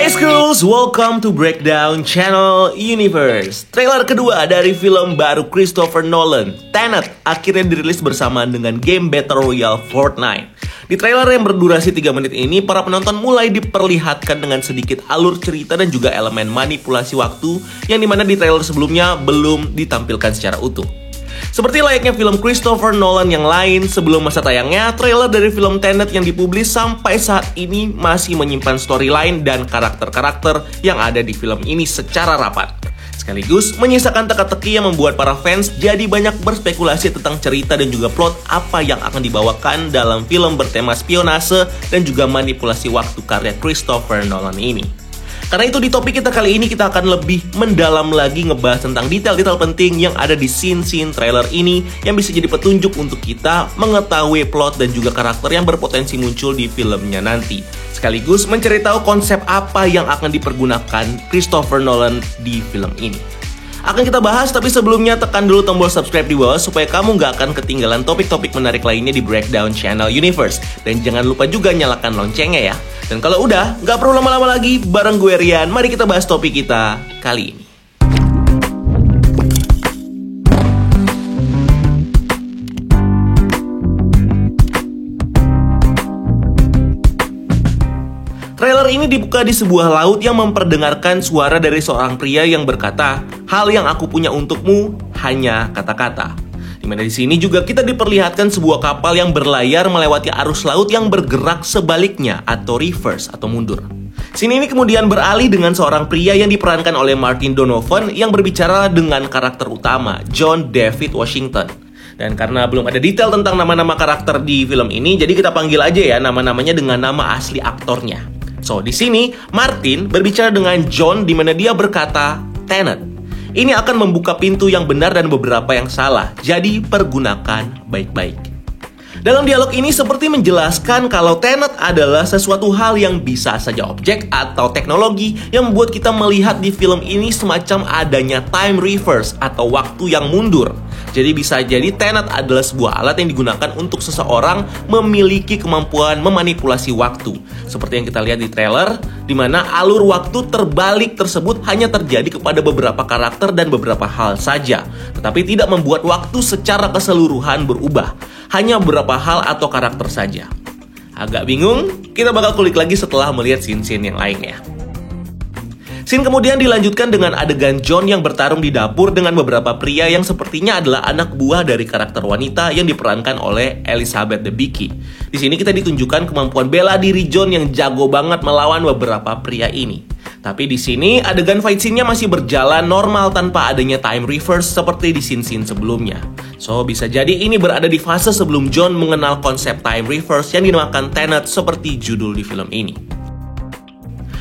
Hey schools, welcome to Breakdown Channel Universe. Trailer kedua dari film baru Christopher Nolan, Tenet, akhirnya dirilis bersamaan dengan game Battle Royale Fortnite. Di trailer yang berdurasi 3 menit ini, para penonton mulai diperlihatkan dengan sedikit alur cerita dan juga elemen manipulasi waktu yang dimana di trailer sebelumnya belum ditampilkan secara utuh. Seperti layaknya film Christopher Nolan yang lain, sebelum masa tayangnya, trailer dari film Tenet yang dipublis sampai saat ini masih menyimpan storyline dan karakter-karakter yang ada di film ini secara rapat. Sekaligus menyisakan teka-teki yang membuat para fans jadi banyak berspekulasi tentang cerita dan juga plot apa yang akan dibawakan dalam film bertema spionase dan juga manipulasi waktu karya Christopher Nolan ini. Karena itu di topik kita kali ini kita akan lebih mendalam lagi ngebahas tentang detail-detail penting yang ada di scene-scene trailer ini yang bisa jadi petunjuk untuk kita mengetahui plot dan juga karakter yang berpotensi muncul di filmnya nanti. Sekaligus mencari tahu konsep apa yang akan dipergunakan Christopher Nolan di film ini. Akan kita bahas, tapi sebelumnya tekan dulu tombol subscribe di bawah supaya kamu gak akan ketinggalan topik-topik menarik lainnya di Breakdown Channel Universe. Dan jangan lupa juga nyalakan loncengnya ya. Dan kalau udah, gak perlu lama-lama lagi, bareng gue Rian, mari kita bahas topik kita kali ini. Trailer ini dibuka di sebuah laut yang memperdengarkan suara dari seorang pria yang berkata, "Hal yang aku punya untukmu hanya kata-kata." Dimana di sini juga kita diperlihatkan sebuah kapal yang berlayar melewati arus laut yang bergerak sebaliknya atau reverse atau mundur. Scene ini kemudian beralih dengan seorang pria yang diperankan oleh Martin Donovan yang berbicara dengan karakter utama, John David Washington. Dan karena belum ada detail tentang nama-nama karakter di film ini, jadi kita panggil aja ya nama-namanya dengan nama asli aktornya. So, di sini Martin berbicara dengan John di mana dia berkata, "Tenet, ini akan membuka pintu yang benar dan beberapa yang salah. Jadi pergunakan baik-baik." Dalam dialog ini seperti menjelaskan kalau Tenet adalah sesuatu hal yang bisa saja objek atau teknologi yang membuat kita melihat di film ini semacam adanya time reverse atau waktu yang mundur. Jadi bisa jadi Tenet adalah sebuah alat yang digunakan untuk seseorang memiliki kemampuan memanipulasi waktu. Seperti yang kita lihat di trailer, di mana alur waktu terbalik tersebut hanya terjadi kepada beberapa karakter dan beberapa hal saja, tetapi tidak membuat waktu secara keseluruhan berubah. Hanya beberapa hal atau karakter saja. Agak bingung? Kita bakal kulik lagi setelah melihat scene-scene yang lainnya. Scene kemudian dilanjutkan dengan adegan John yang bertarung di dapur dengan beberapa pria yang sepertinya adalah anak buah dari karakter wanita yang diperankan oleh Elizabeth Debicki. Di sini kita ditunjukkan kemampuan bela diri John yang jago banget melawan beberapa pria ini. Tapi di sini adegan fight scene-nya masih berjalan normal tanpa adanya time reverse seperti di scene-scene sebelumnya. So, bisa jadi ini berada di fase sebelum John mengenal konsep time reverse yang dinamakan Tenet seperti judul di film ini.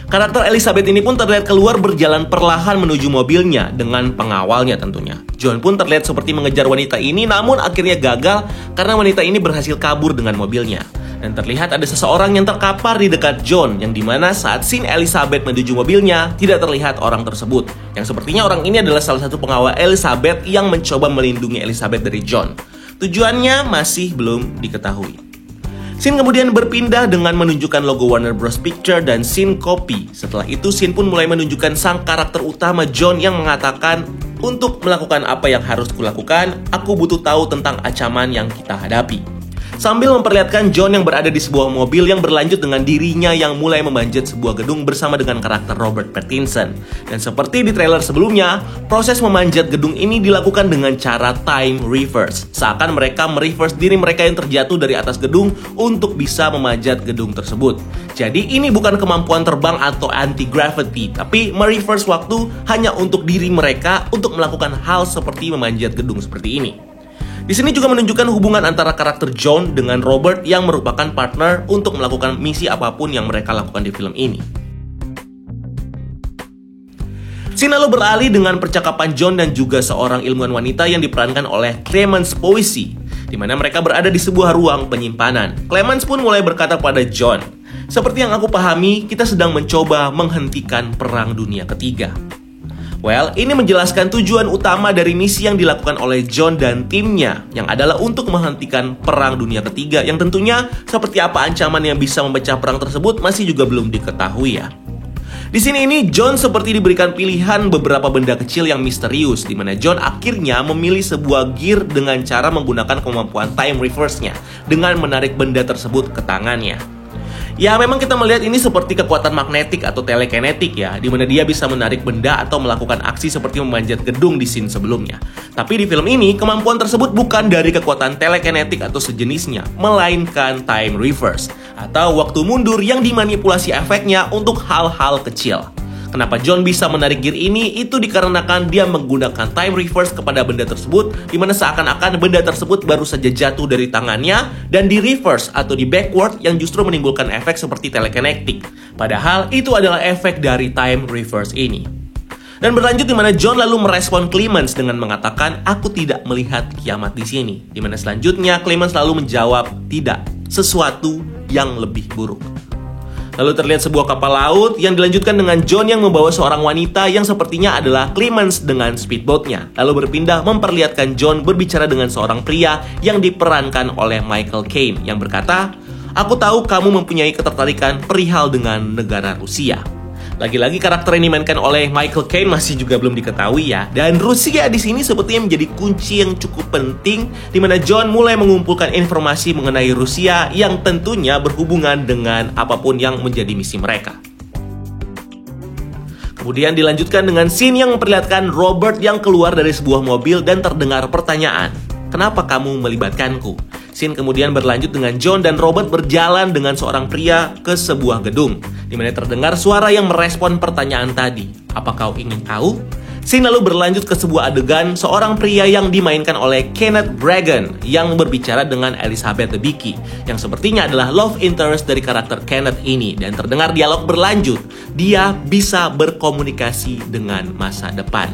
Karakter Elizabeth ini pun terlihat keluar berjalan perlahan menuju mobilnya dengan pengawalnya tentunya. John pun terlihat seperti mengejar wanita ini namun akhirnya gagal karena wanita ini berhasil kabur dengan mobilnya. Dan terlihat ada seseorang yang terkapar di dekat John yang dimana saat scene Elizabeth menuju mobilnya tidak terlihat orang tersebut. Yang sepertinya orang ini adalah salah satu pengawal Elizabeth yang mencoba melindungi Elizabeth dari John. Tujuannya masih belum diketahui. Scene kemudian berpindah dengan menunjukkan logo Warner Bros. Picture dan scene copy. Setelah itu scene pun mulai menunjukkan sang karakter utama John yang mengatakan, "Untuk melakukan apa yang harus kulakukan, aku butuh tahu tentang ancaman yang kita hadapi." Sambil memperlihatkan John yang berada di sebuah mobil yang berlanjut dengan dirinya yang mulai memanjat sebuah gedung bersama dengan karakter Robert Pattinson. Dan seperti di trailer sebelumnya, proses memanjat gedung ini dilakukan dengan cara time reverse. Seakan mereka mereverse diri mereka yang terjatuh dari atas gedung untuk bisa memanjat gedung tersebut. Jadi ini bukan kemampuan terbang atau anti-gravity, tapi mereverse waktu hanya untuk diri mereka untuk melakukan hal seperti memanjat gedung seperti ini. Di sini juga menunjukkan hubungan antara karakter John dengan Robert yang merupakan partner untuk melakukan misi apapun yang mereka lakukan di film ini. Scene lalu beralih dengan percakapan John dan juga seorang ilmuwan wanita yang diperankan oleh Clemence Poissy, di mana mereka berada di sebuah ruang penyimpanan. Clemence pun mulai berkata pada John, "Seperti yang aku pahami, kita sedang mencoba menghentikan Perang Dunia Ketiga." Well, ini menjelaskan tujuan utama dari misi yang dilakukan oleh John dan timnya, yang adalah untuk menghentikan Perang Dunia Ketiga, yang tentunya seperti apa ancaman yang bisa memecah perang tersebut masih juga belum diketahui ya. Di sini ini John seperti diberikan pilihan beberapa benda kecil yang misterius, di mana John akhirnya memilih sebuah gear dengan cara menggunakan kemampuan time reverse-nya dengan menarik benda tersebut ke tangannya. Ya, memang kita melihat ini seperti kekuatan magnetik atau telekinetik ya, di mana dia bisa menarik benda atau melakukan aksi seperti memanjat gedung di scene sebelumnya. Tapi di film ini, kemampuan tersebut bukan dari kekuatan telekinetik atau sejenisnya, melainkan time reverse, atau waktu mundur yang dimanipulasi efeknya untuk hal-hal kecil. Kenapa John bisa menarik gear ini? Itu dikarenakan dia menggunakan time reverse kepada benda tersebut, di mana seakan-akan benda tersebut baru saja jatuh dari tangannya dan di reverse atau di backward yang justru menimbulkan efek seperti telekinetik. Padahal itu adalah efek dari time reverse ini. Dan berlanjut di mana John lalu merespon Clemens dengan mengatakan, "Aku tidak melihat kiamat di sini." Di mana selanjutnya Clemens lalu menjawab, "Tidak, sesuatu yang lebih buruk." Lalu terlihat sebuah kapal laut yang dilanjutkan dengan John yang membawa seorang wanita yang sepertinya adalah Clemens dengan speedboatnya. Lalu berpindah memperlihatkan John berbicara dengan seorang pria yang diperankan oleh Michael Caine yang berkata, "Aku tahu kamu mempunyai ketertarikan perihal dengan negara Rusia." Lagi-lagi karakter yang dimainkan oleh Michael Caine masih juga belum diketahui ya. Dan Rusia di sini sepertinya menjadi kunci yang cukup penting, di mana John mulai mengumpulkan informasi mengenai Rusia yang tentunya berhubungan dengan apapun yang menjadi misi mereka. Kemudian dilanjutkan dengan scene yang memperlihatkan Robert yang keluar dari sebuah mobil dan terdengar pertanyaan, "Kenapa kamu melibatkanku?" Scene kemudian berlanjut dengan John dan Robert berjalan dengan seorang pria ke sebuah gedung, di mana terdengar suara yang merespon pertanyaan tadi. "Apa kau ingin tahu?" Scene lalu berlanjut ke sebuah adegan seorang pria yang dimainkan oleh Kenneth Branagh yang berbicara dengan Elizabeth Debicki, yang sepertinya adalah love interest dari karakter Kenneth ini, dan terdengar dialog berlanjut. Dia bisa berkomunikasi dengan masa depan.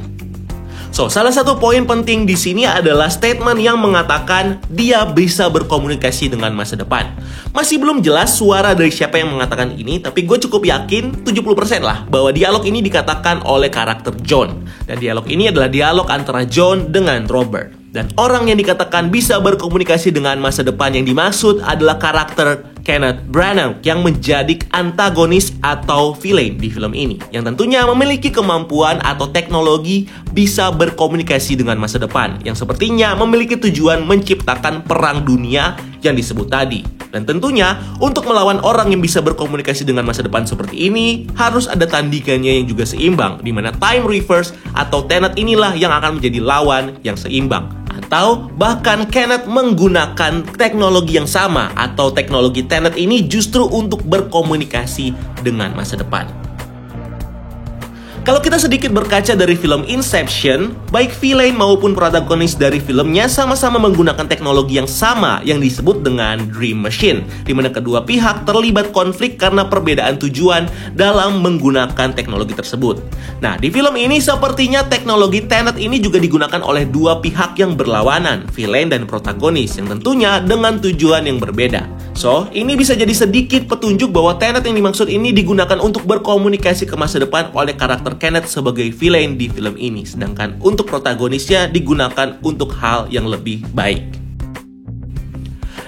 So, salah satu poin penting di sini adalah statement yang mengatakan dia bisa berkomunikasi dengan masa depan. Masih belum jelas suara dari siapa yang mengatakan ini, tapi gue cukup yakin 70% lah bahwa dialog ini dikatakan oleh karakter John. Dan dialog ini adalah dialog antara John dengan Robert. Dan orang yang dikatakan bisa berkomunikasi dengan masa depan yang dimaksud adalah karakter Kenneth Branagh yang menjadi antagonis atau villain di film ini, yang tentunya memiliki kemampuan atau teknologi bisa berkomunikasi dengan masa depan, yang sepertinya memiliki tujuan menciptakan perang dunia yang disebut tadi. Dan tentunya untuk melawan orang yang bisa berkomunikasi dengan masa depan seperti ini harus ada tandingannya yang juga seimbang, di mana time reverse atau Tenet inilah yang akan menjadi lawan yang seimbang. Atau bahkan Kenneth menggunakan teknologi yang sama, atau teknologi Tenet ini justru untuk berkomunikasi dengan masa depan. Kalau kita sedikit berkaca dari film Inception, baik villain maupun protagonis dari filmnya sama-sama menggunakan teknologi yang sama yang disebut dengan Dream Machine, di mana kedua pihak terlibat konflik karena perbedaan tujuan dalam menggunakan teknologi tersebut. Nah, di film ini sepertinya teknologi Tenet ini juga digunakan oleh dua pihak yang berlawanan, villain dan protagonis, yang tentunya dengan tujuan yang berbeda. So, ini bisa jadi sedikit petunjuk bahwa Tenet yang dimaksud ini digunakan untuk berkomunikasi ke masa depan oleh karakter Kenneth sebagai villain di film ini, sedangkan untuk protagonisnya digunakan untuk hal yang lebih baik.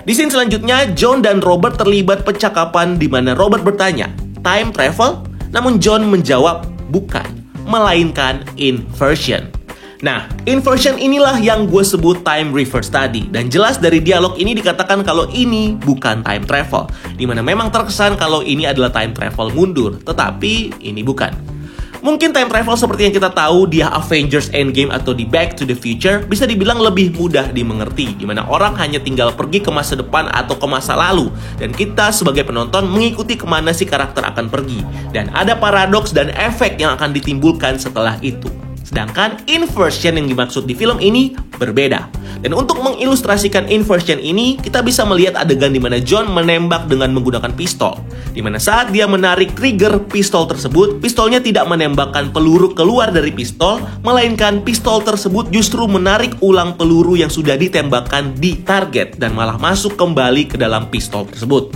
Di scene selanjutnya, John dan Robert terlibat percakapan di mana Robert bertanya, "Time travel?" Namun John menjawab, "Bukan, melainkan inversion." Nah, inversion inilah yang gue sebut time reverse tadi. Dan jelas dari dialog ini dikatakan kalau ini bukan time travel, dimana memang terkesan kalau ini adalah time travel mundur, tetapi ini bukan. Mungkin time travel seperti yang kita tahu di Avengers Endgame atau di Back to the Future bisa dibilang lebih mudah dimengerti, dimana orang hanya tinggal pergi ke masa depan atau ke masa lalu, dan kita sebagai penonton mengikuti kemana si karakter akan pergi. Dan ada paradoks dan efek yang akan ditimbulkan setelah itu. Sedangkan inversion yang dimaksud di film ini berbeda. Dan untuk mengilustrasikan inversion ini, kita bisa melihat adegan di mana John menembak dengan menggunakan pistol. Di mana saat dia menarik trigger pistol tersebut, pistolnya tidak menembakkan peluru keluar dari pistol, melainkan pistol tersebut justru menarik ulang peluru yang sudah ditembakkan di target dan malah masuk kembali ke dalam pistol tersebut.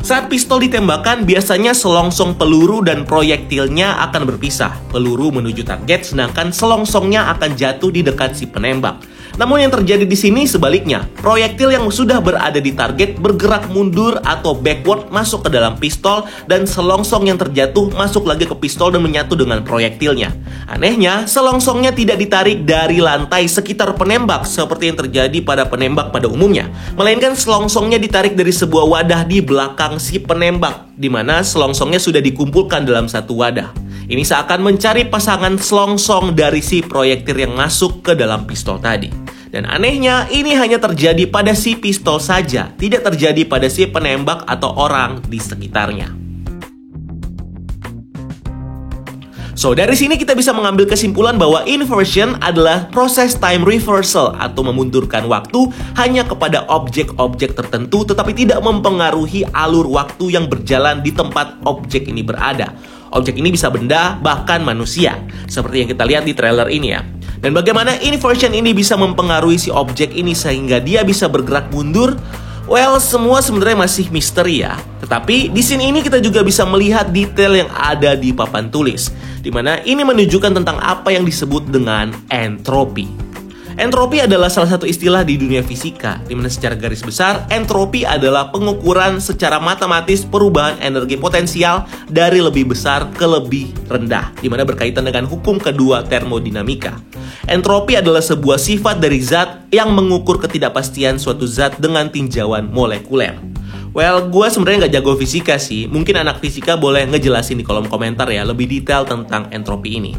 Saat pistol ditembakkan, biasanya selongsong peluru dan proyektilnya akan berpisah. Peluru menuju target, sedangkan selongsongnya akan jatuh di dekat si penembak. Namun yang terjadi di sini sebaliknya, proyektil yang sudah berada di target bergerak mundur atau backward masuk ke dalam pistol dan selongsong yang terjatuh masuk lagi ke pistol dan menyatu dengan proyektilnya. Anehnya, selongsongnya tidak ditarik dari lantai sekitar penembak seperti yang terjadi pada penembak pada umumnya, melainkan selongsongnya ditarik dari sebuah wadah di belakang si penembak, di mana selongsongnya sudah dikumpulkan dalam satu wadah. Ini seakan mencari pasangan selongsong dari si proyektil yang masuk ke dalam pistol tadi. Dan anehnya, ini hanya terjadi pada si pistol saja, tidak terjadi pada si penembak atau orang di sekitarnya. So, dari sini kita bisa mengambil kesimpulan bahwa inversion adalah proses time reversal atau memundurkan waktu hanya kepada objek-objek tertentu tetapi tidak mempengaruhi alur waktu yang berjalan di tempat objek ini berada. Objek ini bisa benda, bahkan manusia, seperti yang kita lihat di trailer ini ya. Dan bagaimana inversion ini bisa mempengaruhi si objek ini sehingga dia bisa bergerak mundur? Well, semua sebenarnya masih misteri ya. Tetapi di sini ini kita juga bisa melihat detail yang ada di papan tulis, di mana ini menunjukkan tentang apa yang disebut dengan entropi. Entropi adalah salah satu istilah di dunia fisika, di mana secara garis besar, entropi adalah pengukuran secara matematis perubahan energi potensial dari lebih besar ke lebih rendah, di mana berkaitan dengan hukum kedua termodinamika. Entropi adalah sebuah sifat dari zat yang mengukur ketidakpastian suatu zat dengan tinjauan molekuler. Well, gue sebenarnya nggak jago fisika sih. Mungkin anak fisika boleh ngejelasin di kolom komentar ya lebih detail tentang entropi ini.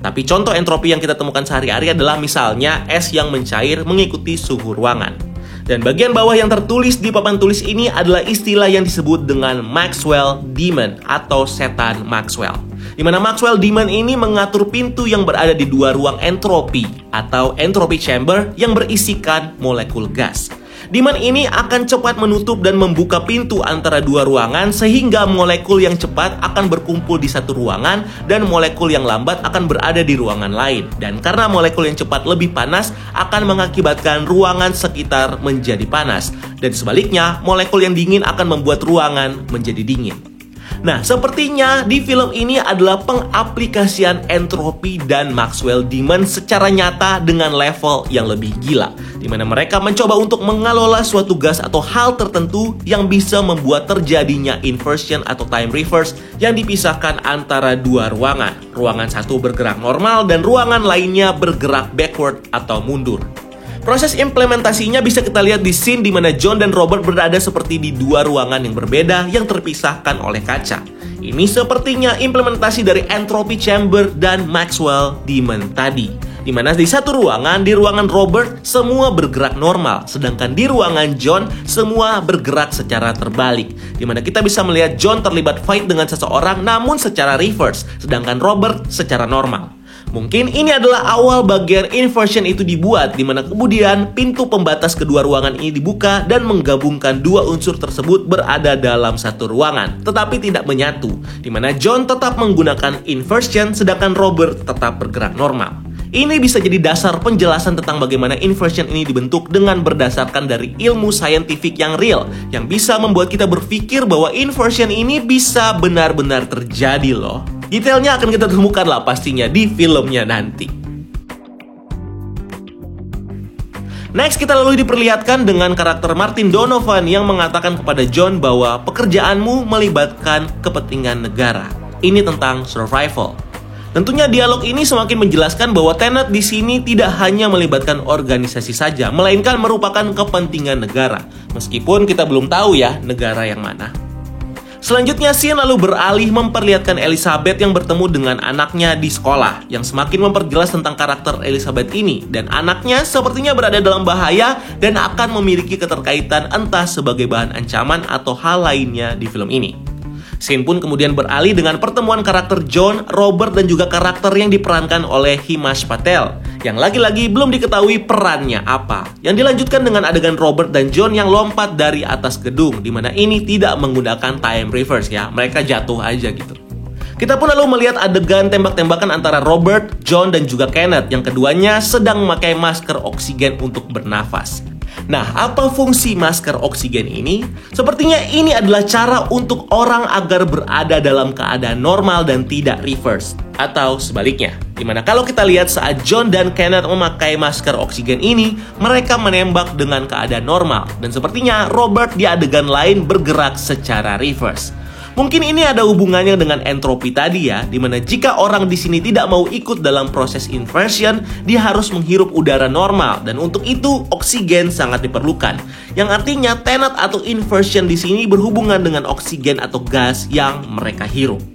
Tapi contoh entropi yang kita temukan sehari-hari adalah misalnya es yang mencair mengikuti suhu ruangan. Dan bagian bawah yang tertulis di papan tulis ini adalah istilah yang disebut dengan Maxwell Demon atau setan Maxwell. Di mana Maxwell Demon ini mengatur pintu yang berada di dua ruang entropi atau entropy chamber yang berisikan molekul gas. Demon ini akan cepat menutup dan membuka pintu antara dua ruangan sehingga molekul yang cepat akan berkumpul di satu ruangan dan molekul yang lambat akan berada di ruangan lain. Dan karena molekul yang cepat lebih panas akan mengakibatkan ruangan sekitar menjadi panas. Dan sebaliknya, molekul yang dingin akan membuat ruangan menjadi dingin. Nah, sepertinya di film ini adalah pengaplikasian entropi dan Maxwell Demon secara nyata dengan level yang lebih gila, di mana mereka mencoba untuk mengelola suatu gas atau hal tertentu yang bisa membuat terjadinya inversion atau time reverse yang dipisahkan antara dua ruangan. Ruangan satu bergerak normal dan ruangan lainnya bergerak backward atau mundur. Proses implementasinya bisa kita lihat di scene di mana John dan Robert berada seperti di dua ruangan yang berbeda yang terpisahkan oleh kaca. Ini sepertinya implementasi dari entropy chamber dan Maxwell Demon tadi. Di mana di satu ruangan, di ruangan Robert, semua bergerak normal. Sedangkan di ruangan John, semua bergerak secara terbalik. Di mana kita bisa melihat John terlibat fight dengan seseorang namun secara reverse. Sedangkan Robert secara normal. Mungkin ini adalah awal bagian inversion itu dibuat, di mana kemudian pintu pembatas kedua ruangan ini dibuka dan menggabungkan dua unsur tersebut berada dalam satu ruangan, tetapi tidak menyatu, di mana John tetap menggunakan inversion sedangkan Robert tetap bergerak normal. Ini bisa jadi dasar penjelasan tentang bagaimana inversion ini dibentuk dengan berdasarkan dari ilmu saintifik yang real, yang bisa membuat kita berpikir bahwa inversion ini bisa benar-benar terjadi loh. Detailnya akan kita temukan lah pastinya di filmnya nanti. Next, kita lalu diperlihatkan dengan karakter Martin Donovan yang mengatakan kepada John bahwa pekerjaanmu melibatkan kepentingan negara. Ini tentang survival. Tentunya dialog ini semakin menjelaskan bahwa Tenet di sini tidak hanya melibatkan organisasi saja, melainkan merupakan kepentingan negara. Meskipun kita belum tahu ya negara yang mana. Selanjutnya, scene lalu beralih memperlihatkan Elizabeth yang bertemu dengan anaknya di sekolah, yang semakin memperjelas tentang karakter Elizabeth ini. Dan anaknya sepertinya berada dalam bahaya dan akan memiliki keterkaitan entah sebagai bahan ancaman atau hal lainnya di film ini. Scene pun kemudian beralih dengan pertemuan karakter John, Robert, dan juga karakter yang diperankan oleh Himesh Patel, yang lagi-lagi belum diketahui perannya apa. Yang dilanjutkan dengan adegan Robert dan John yang lompat dari atas gedung, di mana ini tidak menggunakan time reverse ya, mereka jatuh aja gitu. Kita pun lalu melihat adegan tembak-tembakan antara Robert, John, dan juga Kenneth, yang keduanya sedang memakai masker oksigen untuk bernafas. Nah, apa fungsi masker oksigen ini? Sepertinya ini adalah cara untuk orang agar berada dalam keadaan normal dan tidak reverse. atau sebaliknya. Dimana kalau kita lihat saat John dan Kenneth memakai masker oksigen ini, mereka menembak dengan keadaan normal. Dan sepertinya Robert di adegan lain bergerak secara reverse. Mungkin ini ada hubungannya dengan entropi tadi ya, dimana jika orang di sini tidak mau ikut dalam proses inversion, dia harus menghirup udara normal, dan untuk itu oksigen sangat diperlukan. Yang artinya tenet atau inversion di sini berhubungan dengan oksigen atau gas yang mereka hirup.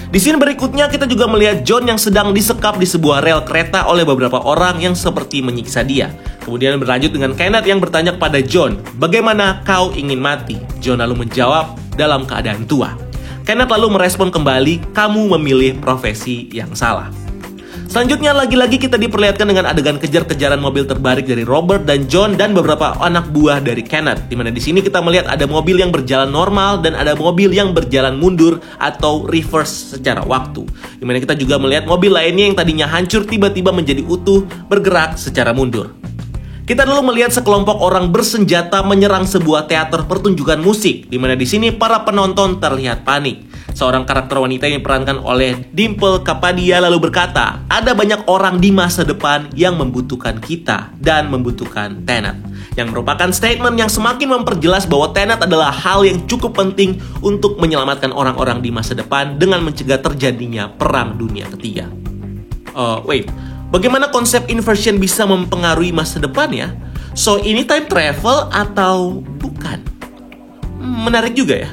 Di sini berikutnya kita juga melihat John yang sedang disekap di sebuah rel kereta oleh beberapa orang yang seperti menyiksa dia. Kemudian berlanjut dengan Kenneth yang bertanya kepada John, "Bagaimana kau ingin mati?" John lalu menjawab, "Dalam keadaan tua." Kenneth lalu merespon kembali, "Kamu memilih profesi yang salah." Selanjutnya lagi-lagi kita diperlihatkan dengan adegan kejar-kejaran mobil terbalik dari Robert dan John dan beberapa anak buah dari Kenneth. Dimana di sini kita melihat ada mobil yang berjalan normal dan ada mobil yang berjalan mundur atau reverse secara waktu. Dimana kita juga melihat mobil lainnya yang tadinya hancur tiba-tiba menjadi utuh bergerak secara mundur. Kita dulu melihat sekelompok orang bersenjata menyerang sebuah teater pertunjukan musik, di mana di sini para penonton terlihat panik. Seorang karakter wanita yang diperankan oleh Dimple Kapadia lalu berkata, "Ada banyak orang di masa depan yang membutuhkan kita dan membutuhkan Tenet." Yang merupakan statement yang semakin memperjelas bahwa Tenet adalah hal yang cukup penting untuk menyelamatkan orang-orang di masa depan dengan mencegah terjadinya Perang Dunia Ketiga. Bagaimana konsep inversion bisa mempengaruhi masa depan ya? So, ini time travel atau bukan? Menarik juga ya.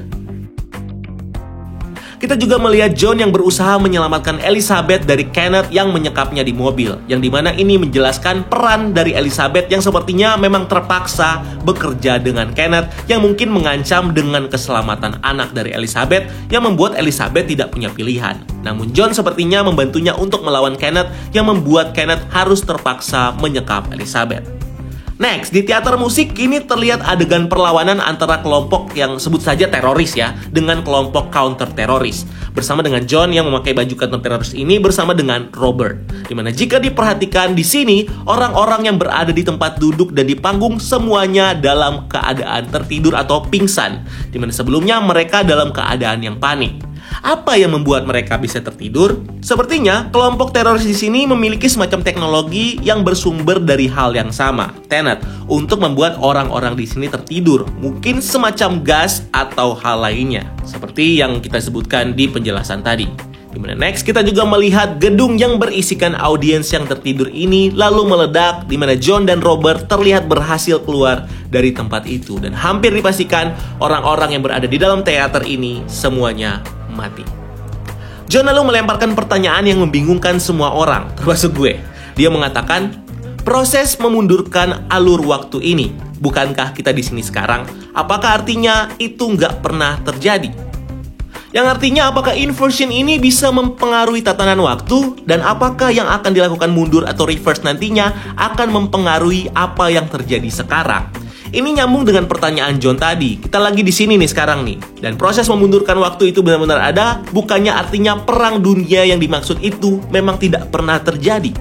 Kita juga melihat John yang berusaha menyelamatkan Elizabeth dari Kenneth yang menyekapnya di mobil. Yang dimana ini menjelaskan peran dari Elizabeth yang sepertinya memang terpaksa bekerja dengan Kenneth yang mungkin mengancam dengan keselamatan anak dari Elizabeth yang membuat Elizabeth tidak punya pilihan. Namun John sepertinya membantunya untuk melawan Kenneth yang membuat Kenneth harus terpaksa menyekap Elizabeth. Next, di teater musik kini terlihat adegan perlawanan antara kelompok yang sebut saja teroris ya, dengan kelompok counter teroris. Bersama dengan John yang memakai baju counter teroris ini bersama dengan Robert. Dimana jika diperhatikan di sini, orang-orang yang berada di tempat duduk dan di panggung semuanya dalam keadaan tertidur atau pingsan. Dimana sebelumnya mereka dalam keadaan yang panik. Apa yang membuat mereka bisa tertidur? Sepertinya kelompok teroris di sini memiliki semacam teknologi yang bersumber dari hal yang sama, Tenet, untuk membuat orang-orang di sini tertidur. Mungkin semacam gas atau hal lainnya, seperti yang kita sebutkan di penjelasan tadi. Dimana next kita juga melihat gedung yang berisikan audiens yang tertidur ini lalu meledak, dimana John dan Robert terlihat berhasil keluar dari tempat itu dan hampir dipastikan orang-orang yang berada di dalam teater ini semuanya mati. John lalu melemparkan pertanyaan yang membingungkan semua orang, termasuk gue. Dia mengatakan, "Proses memundurkan alur waktu ini, bukankah kita di sini sekarang? Apakah artinya itu nggak pernah terjadi?" Yang artinya apakah inversion ini bisa mempengaruhi tatanan waktu dan apakah yang akan dilakukan mundur atau reverse nantinya akan mempengaruhi apa yang terjadi sekarang? Ini nyambung dengan pertanyaan John tadi. Kita lagi di sini nih sekarang nih. Dan proses memundurkan waktu itu benar-benar ada, bukannya artinya perang dunia yang dimaksud itu memang tidak pernah terjadi.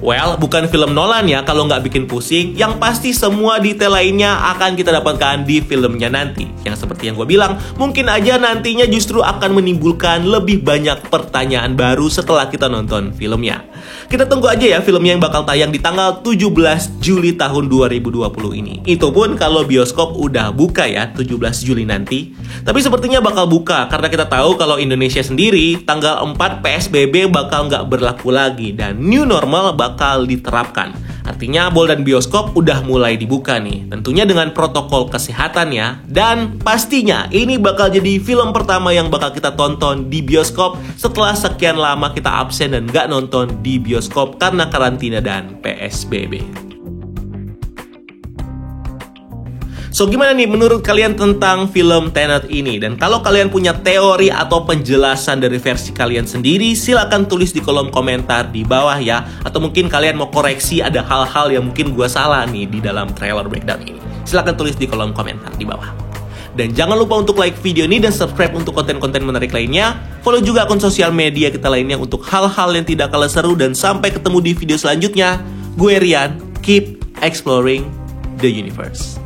Well, bukan film Nolan ya kalau nggak bikin pusing. Yang pasti semua detail lainnya akan kita dapatkan di filmnya nanti. Yang seperti yang gue bilang, mungkin aja nantinya justru akan menimbulkan lebih banyak pertanyaan baru setelah kita nonton filmnya. Kita tunggu aja ya filmnya yang bakal tayang di tanggal 17 Juli tahun 2020 ini. Itu pun kalau bioskop udah buka ya 17 Juli nanti. Tapi sepertinya bakal buka karena kita tahu kalau Indonesia sendiri tanggal 4 PSBB bakal nggak berlaku lagi dan new normal bakal diterapkan. Artinya mall dan bioskop udah mulai dibuka nih. Tentunya dengan protokol kesehatan ya. Dan pastinya ini bakal jadi film pertama yang bakal kita tonton di bioskop setelah sekian lama kita absen dan nggak nonton di bioskop karena karantina dan PSBB. So, gimana nih menurut kalian tentang film Tenet ini? Dan kalau kalian punya teori atau penjelasan dari versi kalian sendiri, silakan tulis di kolom komentar di bawah ya. Atau mungkin kalian mau koreksi ada hal-hal yang mungkin gue salah nih di dalam trailer breakdown ini. Silakan tulis di kolom komentar di bawah. Dan jangan lupa untuk like video ini dan subscribe untuk konten-konten menarik lainnya. Follow juga akun sosial media kita lainnya untuk hal-hal yang tidak kalah seru. Dan sampai ketemu di video selanjutnya. Gue Rian, keep exploring the universe.